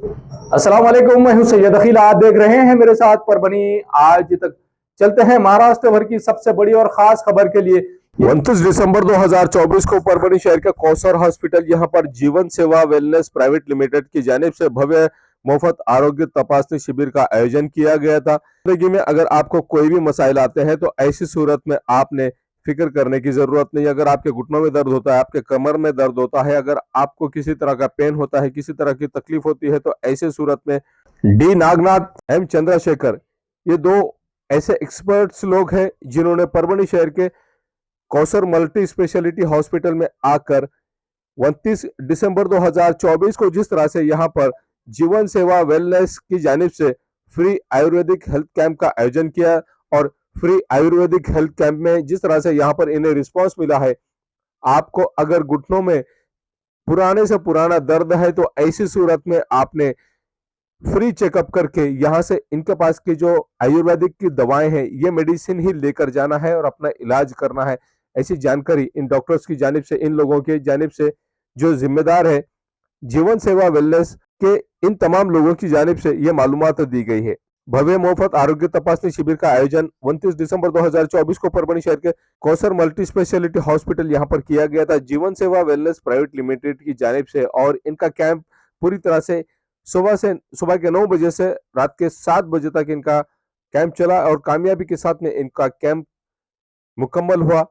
अस्सलाम वालेकुम, मैं हूं सैयद अखिल। आप देख रहे हैं मेरे साथ परभनी आज तक। चलते हैं महाराष्ट्र भर की सबसे बड़ी और खास खबर के लिए। 29 दिसंबर 2024 को परभनी शहर के कौसर हॉस्पिटल यहां पर जीवन सेवा वेलनेस प्राइवेट लिमिटेड की जानिब से भव्य मुफ्त आरोग्य तपासनी शिविर का आयोजन किया गया था। जिंदगी में अगर आपको कोई भी मसाइल आते हैं तो ऐसी सूरत में आपने फिक्र करने की जरूरत नहीं। अगर आपके घुटनों में दर्द होता है, आपके कमर में दर्द होता है, अगर आपको किसी तरह का पेन होता है, किसी तरह की तकलीफ होती है, तो ऐसे सूरत में डी नागनाथ एम चंद्रशेखर, ये दो ऐसे एक्सपर्ट्स लोग हैं जिन्होंने परभनी शहर के कौसर मल्टी स्पेशलिटी हॉस्पिटल में आकर 29 दिसंबर 2024 को जिस तरह से यहाँ पर जीवन सेवा वेलनेस की जानिब से फ्री आयुर्वेदिक हेल्थ कैंप का आयोजन किया और फ्री आयुर्वेदिक हेल्थ कैंप में जिस तरह से यहाँ पर इन्हें रिस्पांस मिला है। आपको अगर घुटनों में पुराने से पुराना दर्द है तो ऐसी सूरत में आपने फ्री चेकअप करके यहाँ से इनके पास की जो आयुर्वेदिक की दवाएं हैं, ये मेडिसिन ही लेकर जाना है और अपना इलाज करना है। ऐसी जानकारी इन डॉक्टर्स की जानिब से, इन लोगों की जानिब से जो जिम्मेदार है जीवन सेवा वेलनेस के, इन तमाम लोगों की जानिब से ये मालूमात दी गई है। भव्य मुफ्त आरोग्य तपासनी शिविर का आयोजन 29 दिसंबर 2024 को परभनी शहर के कौसर मल्टी स्पेशलिटी हॉस्पिटल यहाँ पर किया गया था जीवन सेवा वेलनेस प्राइवेट लिमिटेड की जानिब से। और इनका कैंप पूरी तरह से सुबह के 9 बजे से रात के 7 बजे तक इनका कैंप चला और कामयाबी के साथ में इनका कैंप मुकम्मल हुआ।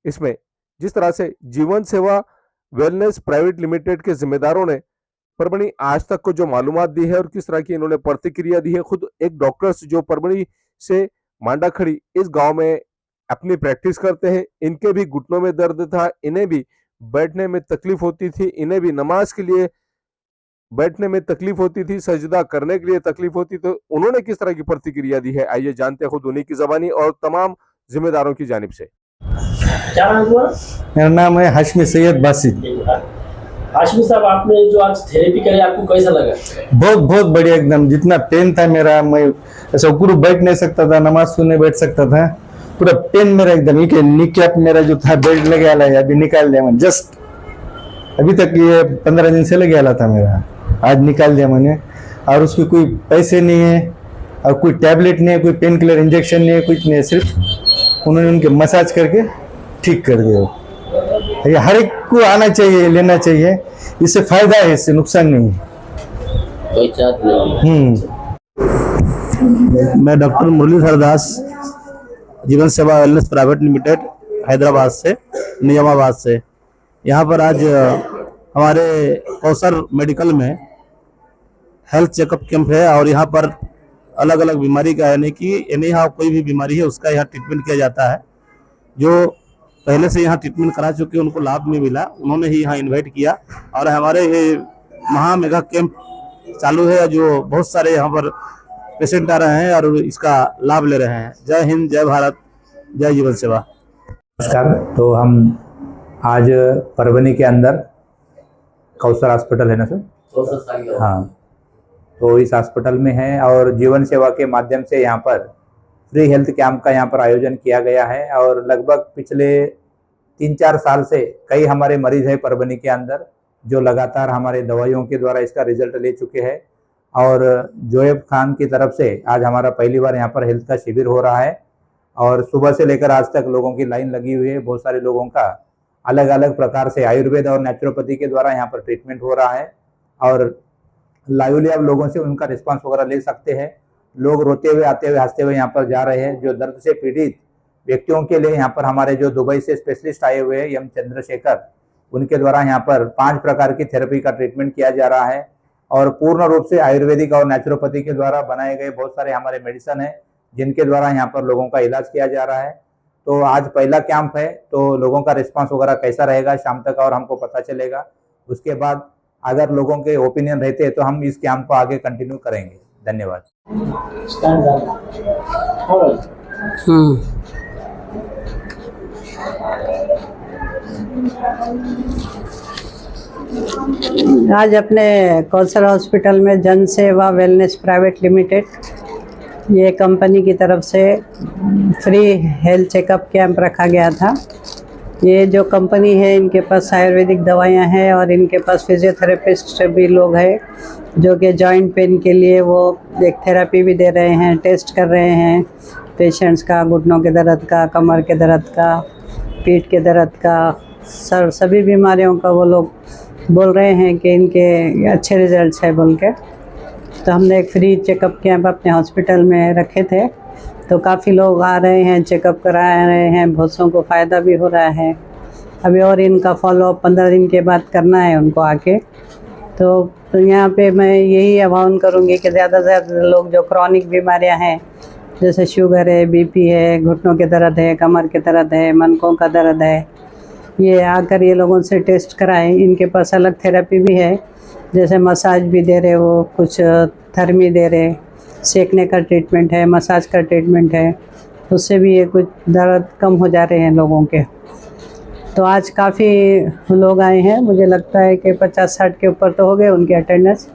इसमें जिस तरह से जीवन सेवा वेलनेस प्राइवेट लिमिटेड के जिम्मेदारों ने परभनी आज तक को जो मालूमात दी है और किस तरह की इन्होंने प्रतिक्रिया दी है, खुद एक डॉक्टर्स जो परभनी से मांडाखड़ी इस गांव में अपनी प्रैक्टिस करते हैं, इनके भी घुटनों में दर्द था, इन्हें भी बैठने में तकलीफ होती थी, इन्हें भी नमाज के लिए बैठने में तकलीफ होती थी, सजदा करने के लिए तकलीफ होती, तो उन्होंने किस तरह की प्रतिक्रिया दी है, आइए जानते हैं खुद उन्हीं की जबानी और तमाम जिम्मेदारों की जानिब से। क्या नाम हुआ? मेरा नाम है हाशमी सैयद बासित। हाशमी साहब, आपने जो आज थेरेपी करी आपको कैसा लगा? बहुत बहुत बढ़िया एकदम। जितना पेन था मेरा, मैं ऐसा उकड़ू बैठ नहीं सकता था, नमाज सुनने बैठ सकता था, पूरा पेन मेरा एकदम ये नी कैप मेरा जो था बेल्ट लगे आला है, अभी निकाल दिया मैंने। जस्ट अभी तक ये 15 दिन से लगे आला था मेरा, आज निकाल दिया मैंने। और उसके कोई पैसे नहीं है और कोई टैबलेट नहीं है, कोई पेन किलर इंजेक्शन नहीं है, कुछ नहीं है, सिर्फ उन्होंने उनके मसाज करके ठीक कर दिया। ये हर एक को आना चाहिए, लेना चाहिए, इससे फायदा है, इससे नुकसान नहीं है। कोई चार्ज नहीं। मैं डॉक्टर मुरलीधर दास, जीवन सेवा वेलनेस प्राइवेट लिमिटेड, हैदराबाद से, निजामाबाद से। यहाँ पर आज हमारे कौसर मेडिकल में हेल्थ चेकअप कैंप है और यहाँ पर अलग अलग बीमारी का, यानी कि यहाँ कोई भी बीमारी है उसका यहाँ ट्रीटमेंट किया जाता है। जो पहले से यहाँ ट्रीटमेंट करा चुके उनको लाभ नहीं मिला, उन्होंने ही यहाँ इन्वाइट किया और हमारे ये महा मेगा कैंप चालू है, जो बहुत सारे यहाँ पर पेशेंट आ रहे हैं और इसका लाभ ले रहे हैं। जय हिंद, जय भारत, जय जीवन सेवा। नमस्कार। तो हम आज परभनी के अंदर कौसर हॉस्पिटल है ना सर? हाँ, तो इस हॉस्पिटल में है और जीवन सेवा के माध्यम से यहाँ पर फ्री हेल्थ कैंप का यहाँ पर आयोजन किया गया है। और लगभग पिछले 3-4 साल से कई हमारे मरीज हैं परभनी के अंदर जो लगातार हमारे दवाइयों के द्वारा इसका रिजल्ट ले चुके हैं। और जोएब खान की तरफ से आज हमारा पहली बार यहाँ पर हेल्थ का शिविर हो रहा है और सुबह से लेकर आज तक लोगों की लाइन लगी हुई है। बहुत सारे लोगों का अलग अलग प्रकार से आयुर्वेद और नेचुरोपैथी के द्वारा यहाँ पर ट्रीटमेंट हो रहा है और लाइवली आप लोगों से उनका रिस्पांस वगैरह ले सकते हैं। लोग रोते हुए, आते हुए, हंसते हुए यहाँ पर जा रहे हैं। जो दर्द से पीड़ित व्यक्तियों के लिए यहाँ पर हमारे जो दुबई से स्पेशलिस्ट आए हुए हैं एम चंद्रशेखर, उनके द्वारा यहाँ पर 5 प्रकार की थेरेपी का ट्रीटमेंट किया जा रहा है और पूर्ण रूप से आयुर्वेदिक और नेचुरोपैथी के द्वारा बनाए गए बहुत सारे हमारे मेडिसिन हैं जिनके द्वारा यहाँ पर लोगों का इलाज किया जा रहा है। तो आज पहला कैंप है, तो लोगों का रिस्पांस वगैरह कैसा रहेगा शाम तक और हमको पता चलेगा। उसके बाद अगर लोगों के ओपिनियन रहते हैं तो हम इस कैंप को आगे कंटिन्यू करेंगे। धन्यवाद। आज अपने कौसर हॉस्पिटल में जन सेवा वेलनेस प्राइवेट लिमिटेड, ये कंपनी की तरफ से फ्री हेल्थ चेकअप कैंप रखा गया था। ये जो कंपनी है इनके पास आयुर्वेदिक दवाइयाँ हैं और इनके पास फिजियोथेरेपिस्ट भी लोग हैं जो कि जॉइंट पेन के लिए वो एक थेरेपी भी दे रहे हैं, टेस्ट कर रहे हैं पेशेंट्स का, घुटनों के दर्द का, कमर के दर्द का, पीठ के दर्द का, सभी बीमारियों का वो लोग बोल रहे हैं कि इनके अच्छे रिजल्ट्स है बोल के। तो हमने एक फ्री चेकअप कैंप अपने हॉस्पिटल में रखे थे, तो काफ़ी लोग आ रहे हैं, चेकअप करा रहे हैं, बहुतों को फ़ायदा भी हो रहा है। अभी और इनका फॉलोअप 15 दिन के बाद करना है उनको आके। तो यहाँ पे मैं यही आह्वान करूँगी कि ज़्यादा से ज़्यादा लोग जो क्रॉनिक बीमारियाँ हैं, जैसे शुगर है, बीपी है, घुटनों के दर्द है, कमर के दर्द है, मनकों का दर्द है, ये आकर ये लोगों से टेस्ट कराएं। इनके पास अलग थेरेपी भी है, जैसे मसाज भी दे रहे, वो कुछ थर्मी दे रहे, सेकने का ट्रीटमेंट है, मसाज का ट्रीटमेंट है, उससे भी ये कुछ दर्द कम हो जा रहे हैं लोगों के। तो आज काफ़ी लोग आए हैं, मुझे लगता है कि 50-60 के ऊपर तो हो गए उनके अटेंडेंस।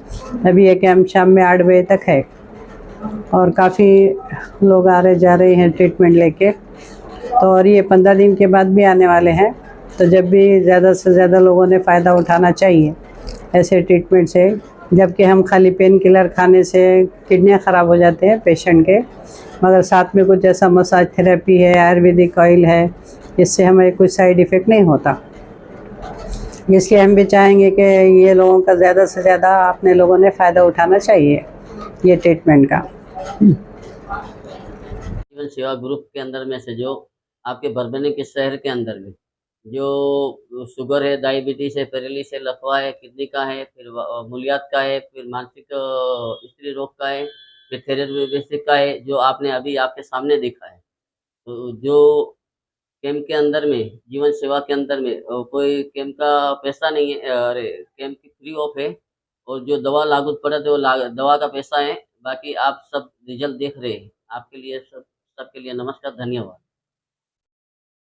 अभी ये कैंप शाम में 8 बजे तक है और काफ़ी लोग आ रहे जा रहे हैं ट्रीटमेंट लेके। तो और ये 15 दिन के बाद भी आने वाले हैं। तो जब भी ज़्यादा से ज़्यादा लोगों ने फ़ायदा उठाना चाहिए ऐसे ट्रीटमेंट से, जबकि हम खाली पेन किलर खाने से किडनियाँ ख़राब हो जाते हैं पेशेंट के, मगर साथ में कुछ ऐसा मसाज थेरेपी है, आयुर्वेदिक ऑयल है, इससे हमें कुछ साइड इफ़ेक्ट नहीं होता। इसलिए हम भी चाहेंगे कि ये लोगों का ज़्यादा से ज़्यादा अपने लोगों ने फ़ायदा उठाना चाहिए ये ट्रीटमेंट का। जीवन सेवा ग्रुप के अंदर में से जो आपके बरबनी के शहर के अंदर में जो शुगर है, डायबिटीज़ है, पैरालिसिस है, लकवा है, किडनी का है, फिर मूलियात का है, फिर मानसिक स्त्री रोग का है, फिर थेरेपी का है, जो आपने अभी आपके सामने देखा है। तो जो कैंप के अंदर में, जीवन सेवा के अंदर में कोई कैंप का पैसा नहीं है, अरे कैंप की फ्री ऑफ है, और जो दवा लागू पड़े थे वो दवा का पैसा है। बाकी आप सब रिजल्ट देख रहे हैं। आपके लिए सबके लिए नमस्कार, धन्यवाद।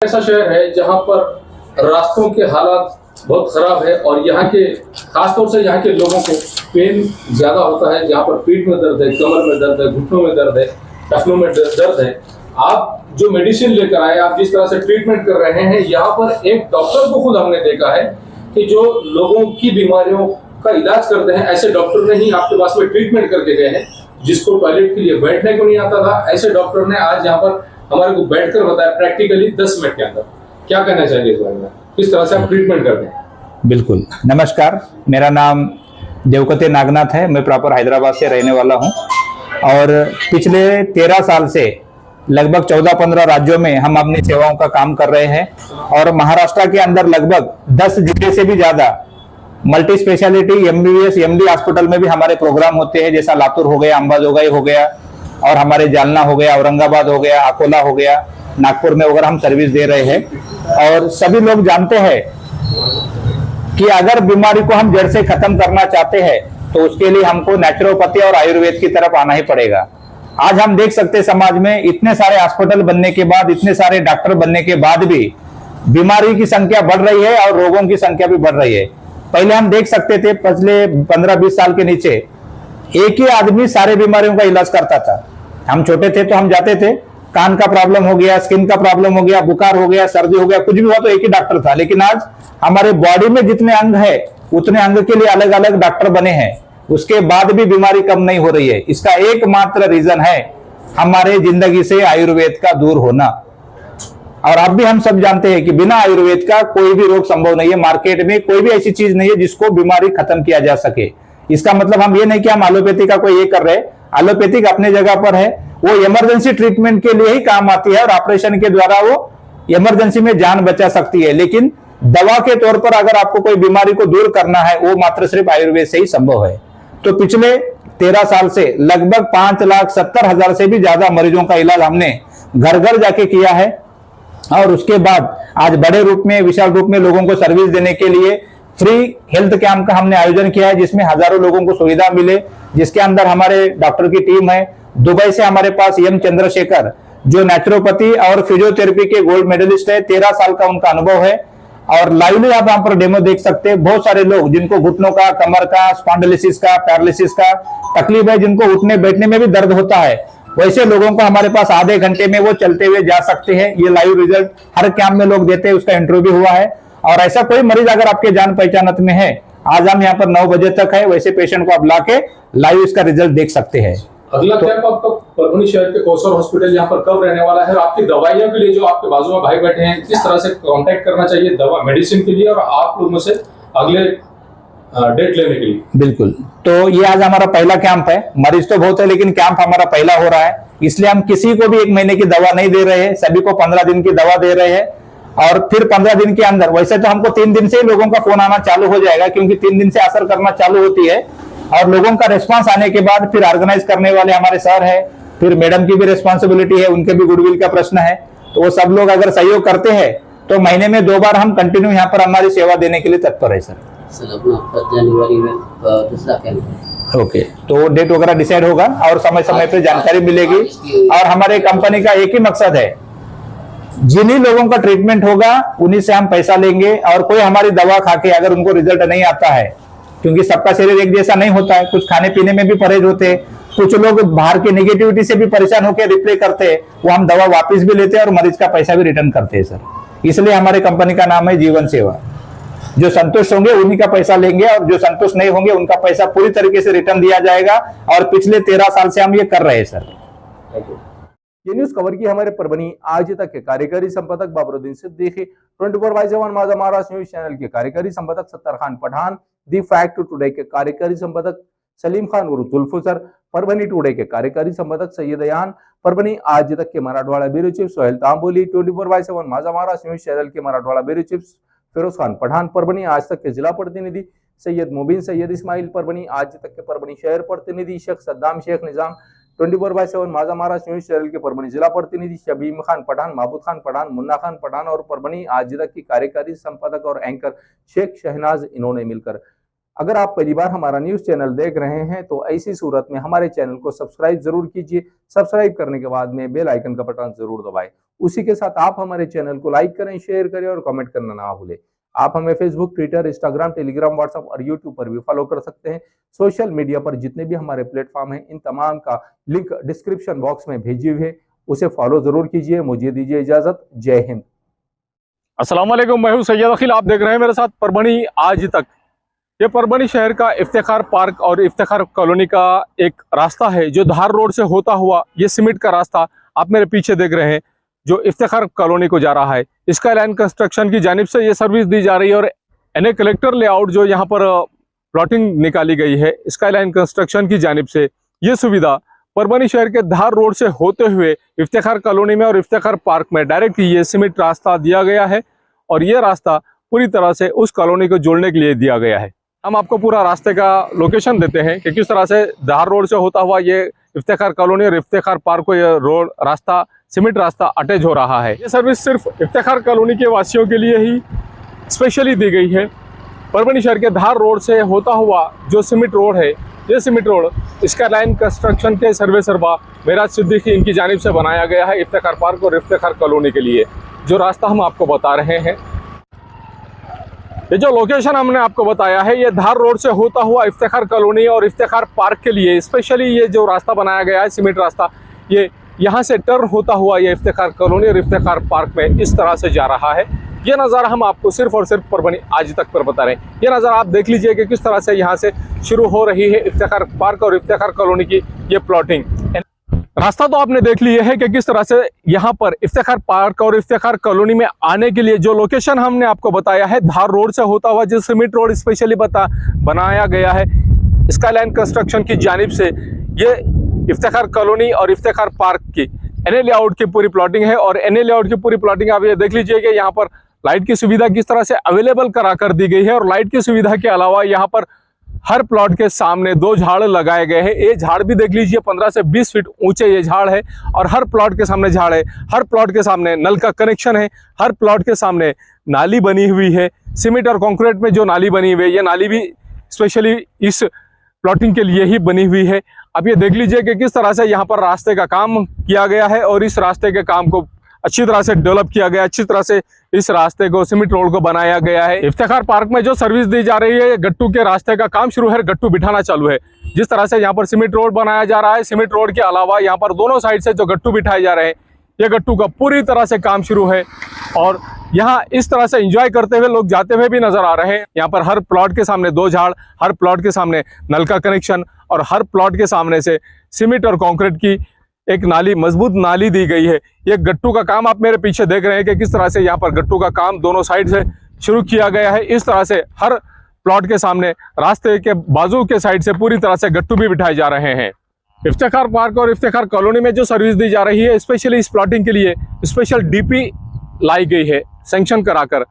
ऐसा शहर है जहां पर रास्तों के हालात बहुत खराब है और यहाँ के खासतौर से यहाँ के लोगों को पेन ज्यादा होता है, जहाँ पर पीठ में दर्द है, कमर में दर्द है, घुटनों में दर्द है, टखनों में दर्द है। आप जो मेडिसिन लेकर आए, आप जिस तरह से ट्रीटमेंट कर रहे हैं, यहाँ पर एक डॉक्टर को खुद हमने देखा है कि जो लोगों की बीमारियों का इलाज करते हैं, ऐसे डॉक्टर ने ही आपके पास में ट्रीटमेंट करके गए हैं। जिसको टॉयलेट के लिए बैठने को नहीं आता था, ऐसे डॉक्टर ने आज यहाँ पर हमारे को बैठकर बताया प्रैक्टिकली 10 मिनट के अंदर। क्या कहना चाहिए इस बारे में, किस तरह से आप ट्रीटमेंट करते हैं? बिल्कुल, नमस्कार, मेरा नाम देवकते नागनाथ है। मैं प्रॉपर हैदराबाद से रहने वाला हूं और पिछले 13 साल से लगभग 14-15 राज्यों में हम अपनी सेवाओं का काम कर रहे हैं और महाराष्ट्र के अंदर लगभग 10 जिले से भी ज्यादा multi speciality MBBS MD hospital में भी हमारे प्रोग्राम होते हैं, जैसा लातूर हो गया, अंबाजोगाई हो गया, और हमारे जालना हो गया, औरंगाबाद हो गया, अकोला हो गया, नागपुर में वगैरह हम सर्विस दे रहे हैं। और सभी लोग जानते हैं कि अगर बीमारी को हम जड़ से खत्म करना चाहते हैं तो उसके लिए हमको नेचुरोपैथी और आयुर्वेद की तरफ आना ही पड़ेगा। आज हम देख सकते हैं समाज में इतने सारे हॉस्पिटल बनने के बाद, इतने सारे डॉक्टर बनने के बाद भी बीमारी की संख्या बढ़ रही है और रोगों की संख्या भी बढ़ रही है। पहले हम देख सकते थे पिछले 15-20 साल के नीचे एक ही आदमी सारे बीमारियों का इलाज करता था। हम छोटे थे तो हम जाते थे, कान का प्रॉब्लम हो गया, स्किन का प्रॉब्लम हो गया, बुखार हो गया, सर्दी हो गया, कुछ भी हुआ तो एक ही डॉक्टर था। लेकिन आज हमारे बॉडी में जितने अंग है उतने अंग के लिए अलग अलग डॉक्टर बने हैं, उसके बाद भी बीमारी कम नहीं हो रही है। इसका एकमात्र रीजन है हमारे जिंदगी से आयुर्वेद का दूर होना। और अब भी हम सब जानते हैं कि बिना आयुर्वेद का कोई भी रोग संभव नहीं है। मार्केट में कोई भी ऐसी चीज नहीं है जिसको बीमारी खत्म किया जा सके। इसका मतलब हम ये नहीं कि हम एलोपैथी का कोई ये कर रहे हैं, एलोपैथिक अपने जगह पर है, वो इमरजेंसी ट्रीटमेंट के लिए ही काम आती है और ऑपरेशन के द्वारा वो इमरजेंसी में जान बचा सकती है। लेकिन दवा के तौर पर अगर आपको कोई बीमारी को दूर करना है वो मात्र सिर्फ आयुर्वेद से ही संभव है। तो पिछले 13 साल से लगभग 5,70,000 से भी ज्यादा मरीजों का इलाज हमने घर घर जाके किया है और उसके बाद आज बड़े रूप में, विशाल रूप में लोगों को सर्विस देने के लिए फ्री हेल्थ कैंप का हमने आयोजन किया है, जिसमें हजारों लोगों को सुविधा मिले, जिसके अंदर हमारे डॉक्टर की टीम है। दुबई से हमारे पास एम चंद्रशेखर जो नेचुरोपैथी और फिजियोथेरेपी के गोल्ड मेडलिस्ट है, 13 साल का उनका अनुभव है और लाइवली आप यहाँ पर डेमो देख सकते हैं। बहुत सारे लोग जिनको घुटनों का, कमर का, स्पॉन्डिलोसिस का, पैरालिसिस का तकलीफ है, जिनको उठने बैठने में भी दर्द होता है, वैसे लोगों को हमारे पास आधे घंटे में वो चलते हुए जा सकते हैं। ये लाइव रिजल्ट हर कैंप में लोग देते हैं, उसका इंटरव्यू भी हुआ है। और ऐसा कोई मरीज अगर आपके जान पहचान में है आज हम यहाँ पर 9 बजे तक है, वैसे पेशेंट को आप लाके लाइव इसका रिजल्ट देख सकते हैं। अगला कैंप आपका परभनी शहर के कौसर हॉस्पिटल यहाँ पर कब रहने वाला है, और आपकी दवाइयों के लिए जो आपके बाजू में भाई बैठे हैं किस तरह से कांटेक्ट करना चाहिए दवा मेडिसिन के लिए और आप लोगों से अगले डेट लेने के लिए? बिल्कुल, तो ये आज हमारा पहला कैंप है। मरीज तो बहुत है लेकिन कैंप हमारा पहला हो रहा है, इसलिए हम किसी को भी 1 महीने की दवा नहीं दे रहे हैं, सभी को 15 दिन की दवा दे रहे हैं। और फिर 15 दिन के अंदर, वैसे तो हमको 3 दिन से ही लोगों का फोन आना चालू हो जाएगा, क्योंकि 3 दिन से असर करना चालू होती है। और लोगों का रिस्पांस आने के बाद फिर ऑर्गेनाइज करने वाले हमारे सर है, फिर मैडम की भी रिस्पॉन्सिबिलिटी है, उनके भी गुडविल का प्रश्न है। तो वो सब लोग अगर सहयोग करते हैं तो महीने में 2 बार हम कंटिन्यू यहाँ पर हमारी सेवा देने के लिए तत्पर है सर। जनवरी में दूसरा कैंप। ओके, तो डेट वगैरह डिसाइड होगा और समय समय पे जानकारी मिलेगी। और हमारे कंपनी का एक ही मकसद है, जिन्हीं लोगों का ट्रीटमेंट होगा उन्हीं से हम पैसा लेंगे। और कोई हमारी दवा खा के अगर उनको रिजल्ट नहीं आता है, क्योंकि सबका शरीर एक जैसा नहीं होता है, कुछ खाने पीने में भी परहेज होते हैं, कुछ लोग बाहर की नेगेटिविटी से भी परेशान होकर रिप्ले करते हैं, वो हम दवा वापस भी लेते हैं और मरीज का पैसा भी रिटर्न करते हैं सर। इसलिए हमारे कंपनी का नाम है जीवन सेवा। जो संतुष्ट होंगे उन्हीं का पैसा लेंगे और जो संतुष्ट नहीं होंगे उनका पैसा पूरी तरीके से रिटर्न दिया जाएगा। और पिछले 13 साल से हम ये कर रहे हैं सर। ये न्यूज कवर की हमारे परभनी आज तक के कार्यकारी संपादक बाबरुद्दीन सिद्दीकी, 24/7 माझा महाराष्ट्र न्यूज चैनल के कार्यकारी संपादक Sattar Khan Pathan, the fact today के कार्यकारी संपादक सलीम खान उर्फ जुल्फुसर, परभनी टुडे के कार्यकारी संपादक सैयद अयान, परभनी आज तक के मराठवाड़ा ब्यूरो चीफ सोहेल तांबोली, 24/7 माझा महाराष्ट्र न्यूज चैनल के मराठवाड़ा ब्यूरो चीफ फिरोज खान पठान, परभनी आज तक के जिला प्रतिनिधि सैयद मुबीन सैयद इस्माइल, परभनी आज तक के परभनी शहर प्रतिनिधि शेख सद्दाम शेख निजाम, 24/7 माझा महाराष्ट्र न्यूज चैनल के परभनी जिला प्रतिनिधि शबीम खान पठान, महबूद खान पठान, मुन्ना खान पठान और परभनी आज तक की कार्यकारी संपादक और एंकर शेख शहनाज, इन्होंने मिलकर। अगर आप पहली बार हमारा न्यूज चैनल देख रहे हैं तो ऐसी सूरत में हमारे चैनल को सब्सक्राइब जरूर कीजिए। सब्सक्राइब करने के बाद में बेल आइकन का बटन जरूर दबाएं। उसी के साथ आप हमारे चैनल को लाइक करें, शेयर करें और कमेंट करना ना भूलें। आप हमें Facebook, Twitter, Instagram, Telegram, WhatsApp और यूट्यूब पर भी फॉलो कर सकते हैं। सोशल मीडिया पर जितने भी हमारे प्लेटफॉर्म हैं, इन तमाम का लिंक डिस्क्रिप्शन बॉक्स में भेजे हुए है, उसे फॉलो जरूर कीजिए। मुझे दीजिए इजाजत। जय हिंद। अस्सलाम वालेकुम, मैं हूं सैयद अखिल। आप देख रहे हैं मेरे साथ परभनी आज तक। ये परभनी शहर का इफ्तिखार पार्क और इफ्तिखार कॉलोनी का एक रास्ता है जो धार रोड से होता हुआ, ये सीमेंट का रास्ता आप मेरे पीछे देख रहे हैं, जो इफ्तिखार कॉलोनी को जा रहा है। स्काईलाइन कंस्ट्रक्शन की जानिब से ये सर्विस दी जा रही है। और एनए कलेक्टर लेआउट जो यहाँ पर प्लॉटिंग निकाली गई है स्काईलाइन कंस्ट्रक्शन की जानिब से, ये सुविधा परभनी शहर के धार रोड से होते हुए इफ्तिखार कॉलोनी में और इफ्तिखार पार्क में डायरेक्ट ये सीमेंट रास्ता दिया गया है। और ये रास्ता पूरी तरह से उस कॉलोनी को जोड़ने के लिए दिया गया है। हम आपको पूरा रास्ते का लोकेशन देते हैं कि किस तरह से धार रोड से होता हुआ ये इफ्तिखार कॉलोनी और इफ्तिखार पार्क को ये रोड रास्ता, सीमेंट रास्ता अटैच हो रहा है। ये सर्विस सिर्फ इफ्तिखार कॉलोनी के वासियों के लिए ही स्पेशली दी गई है। परभनी शहर के धार रोड से होता हुआ जो सीमेंट रोड है, ये सीमेंट रोड स्काईलाइन कंस्ट्रक्शन के सर्वे सर्वा मेराज सिद्दीकी इनकी जानिब से बनाया गया है इफ्तिखार पार्क और इफ्तिखार कॉलोनी के लिए। जो रास्ता हम आपको बता रहे हैं, ये जो लोकेशन हमने आपको बताया है, ये धार रोड से होता हुआ इफ्तिखार कॉलोनी और इफ्तिखार पार्क के लिए स्पेशली ये जो रास्ता बनाया गया है सीमेंट रास्ता, ये यहाँ से टर्न होता हुआ ये इफ्तिखार कॉलोनी और इफ्तिखार पार्क में इस तरह से जा रहा है। ये नज़ारा हम आपको सिर्फ और सिर्फ परभनी आज तक पर बता रहे हैं। ये नज़ारा आप देख लीजिए कि किस तरह से यहाँ से शुरू हो रही है इफ्तिखार पार्क और इफ्तिखार कॉलोनी की ये प्लॉटिंग। रास्ता तो आपने देख लिया है कि किस तरह से यहाँ पर इफ्तिखार पार्क और इफ्तिखार कॉलोनी में आने के लिए जो लोकेशन हमने आपको बताया है, धार रोड से होता हुआ जो सीमेंट रोड स्पेशली बनाया गया है स्काईलाइन कंस्ट्रक्शन की जानिब से, ये इफ्तिखार कॉलोनी और इफ्तिखार पार्क की एनए लेआउट की पूरी प्लॉटिंग है। और एनए लेआउट की पूरी प्लॉटिंग आप ये देख लीजिए कि यहाँ पर लाइट की सुविधा किस तरह से अवेलेबल करा कर दी गई है। और लाइट की सुविधा के अलावा यहाँ पर हर प्लॉट के सामने 2 झाड़ लगाए गए हैं। ये झाड़ भी देख लीजिए 15 से 20 फीट ऊंचे ये झाड़ है और हर प्लॉट के सामने झाड़ है। हर प्लॉट के सामने नल का कनेक्शन है। हर प्लॉट के सामने नाली बनी हुई है। सीमेंट और कंक्रीट में जो नाली बनी हुई है, ये नाली भी स्पेशली इस प्लॉटिंग के लिए ही बनी हुई है। अब ये देख लीजिए कि किस तरह से यहाँ पर रास्ते का काम किया गया है और इस रास्ते के काम को अच्छी तरह से डेवलप किया गया, अच्छी तरह से इस रास्ते को सीमेंट रोड को बनाया गया है। इफ्तिखार पार्क में जो सर्विस दी जा रही है, गट्टू के रास्ते का काम शुरू है, गट्टू बिठाना चालू है। जिस तरह से यहाँ पर सीमेंट रोड बनाया जा रहा है, सीमेंट रोड के अलावा यहाँ पर दोनों साइड से जो गट्टू बिठाए जा रहे हैं, ये गट्टू का पूरी तरह से काम शुरू है। और यहाँ इस तरह से एंजॉय करते हुए लोग जाते हुए भी नजर आ रहे हैं। यहाँ पर हर प्लॉट के सामने 2 झाड़, हर प्लॉट के सामने नल का कनेक्शन और हर प्लॉट के सामने से सीमेंट और कंक्रीट की एक नाली, मजबूत नाली दी गई है। ये गट्टू का काम आप मेरे पीछे देख रहे हैं कि किस तरह से यहाँ पर गट्टू का काम दोनों साइड से शुरू किया गया है। इस तरह से हर प्लॉट के सामने रास्ते के बाजू के साइड से पूरी तरह से गट्टू भी बिठाए जा रहे हैं। इफ्तिखार पार्क और इफ्तिखार कॉलोनी में जो सर्विस दी जा रही है, स्पेशली इस प्लॉटिंग के लिए स्पेशल डीपी लाई गई है सैंक्शन कराकर।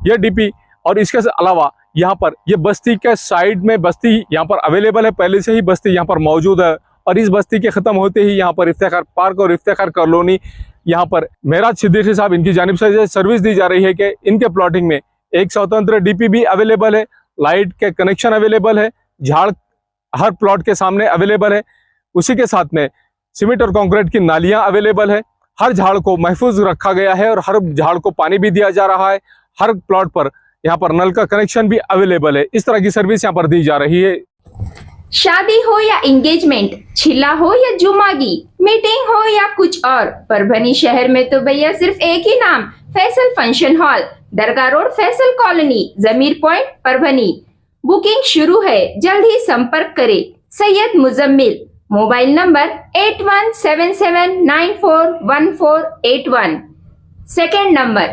यह डीपी और इसके अलावा यहाँ पर ये बस्ती के साइड में बस्ती यहाँ पर अवेलेबल है, पहले से ही बस्ती यहाँ पर मौजूद है और इस बस्ती के ख़त्म होते ही यहाँ पर इफ्तिखार पार्क और इफ्तिखार कॉलोनी, यहाँ पर मेराज सिद्दीकी साहब इनकी जानिब से सर्विस दी जा रही है कि इनके प्लॉटिंग में एक स्वतंत्र डीपी भी अवेलेबल है, लाइट के कनेक्शन अवेलेबल है, झाड़ हर प्लॉट के सामने अवेलेबल है, उसी के साथ में सीमेंट और कंक्रीट की नालियाँ अवेलेबल है। हर झाड़ को महफूज रखा गया है और हर झाड़ को पानी भी दिया जा रहा है। हर प्लॉट पर यहाँ पर नल का कनेक्शन भी अवेलेबल है। इस तरह की सर्विस यहाँ पर दी जा रही है। शादी हो या एंगेजमेंट, छिल्ला हो या जुमागी, मीटिंग हो या कुछ और, परभनी शहर में तो भैया सिर्फ एक ही नाम, फैसल फंक्शन हॉल, दरगाह रोड, फैसल कॉलोनी, जमीर पॉइंट, परभनी। बुकिंग शुरू है, जल्द ही संपर्क करें। Syed Muzammil, mobile number 8177941481, second number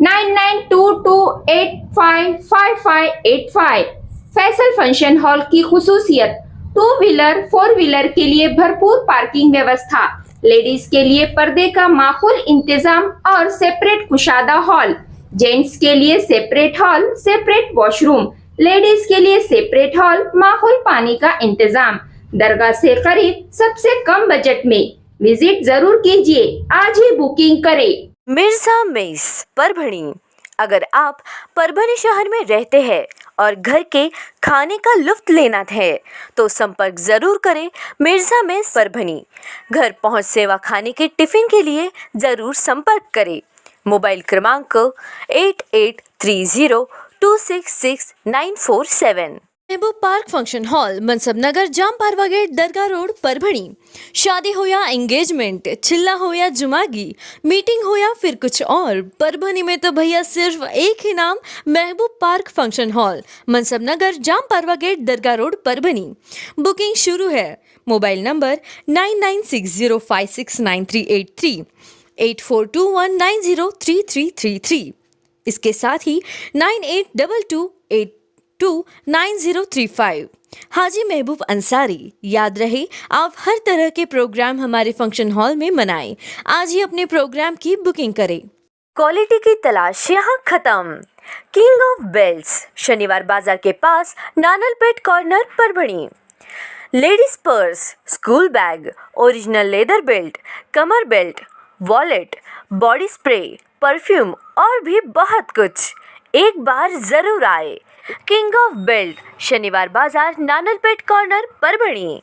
9922855585। Faisal function hall की खुसूसियत, 2 व्हीलर 4 व्हीलर के लिए भरपूर पार्किंग व्यवस्था, लेडीज के लिए पर्दे का माकूल इंतजाम और सेपरेट कुशादा हॉल, जेंट्स के लिए separate hall, separate washroom, ladies के लिए सेपरेट हॉल, माकूल पानी का इंतजाम, दरगाह से करीब, सबसे कम बजट में। विजिट जरूर कीजिए, आज ही बुकिंग करें। मिर्जा मेस परभणी। अगर आप परभणी शहर में रहते हैं और घर के खाने का लुत्फ लेना है तो संपर्क जरूर करें मिर्जा मेस परभणी। घर पहुंच सेवा खाने के टिफिन के लिए जरूर संपर्क करें। मोबाइल क्रमांक 8830266947। महबूब पार्क फंक्शन हॉल, मनसब नगर, जाम पारवा गेट, दरगाह रोड, परभणी। शादी हो या एंगेजमेंट, चिल्ला हो या जुमागी, मीटिंग हो या फिर कुछ और, परभणी में तो भैया सिर्फ एक ही नाम, महबूब पार्क फंक्शन हॉल, मनसब नगर, जाम पारवा गेट, दरगाह रोड, परभणी। बुकिंग शुरू है। Mobile number 9960569383, 8421903333। इसके साथ ही 9822829035। हाजी महबूब अंसारी। याद रहे, आप हर तरह के प्रोग्राम हमारे फंक्शन हॉल में मनाएं। आज ही अपने प्रोग्राम की बुकिंग करें। क्वालिटी की तलाश यहाँ खत्म। King of belts, Shaniwar Bazaar के पास, Nanalpeth corner, Parbhani. Ladies purse, school bag, original leather belt, कमर belt, wallet, body spray, perfume और भी बहुत कुछ। एक बार जरूर आए। किंग ऑफ बेल्ट, शनिवार बाजार, नानलपेट कॉर्नर, परभणी।